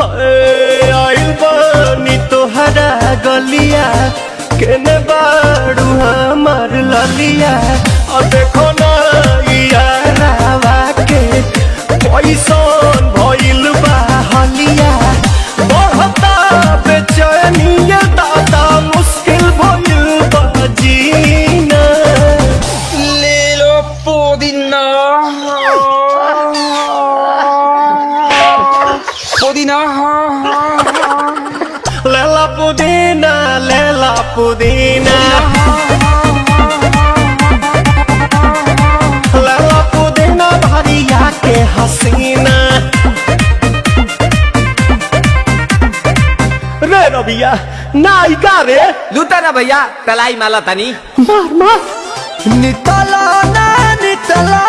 आइल बानी तोहरा गलिया केने बाड़ू हमार ललिया और देखो ना यारावा के पैसन भइल बा हलिया बढ़ता बेचैनिया दादा मुश्किल भइल बा जीना ले लो पुदीना पुदीना लेला पुदीना लेला पुदीना लेला पुदीना भरिया के हसीना रे रबिया नायिका रे लूटा ना भैया तलाई माला तनी मार मार नितला ना नितला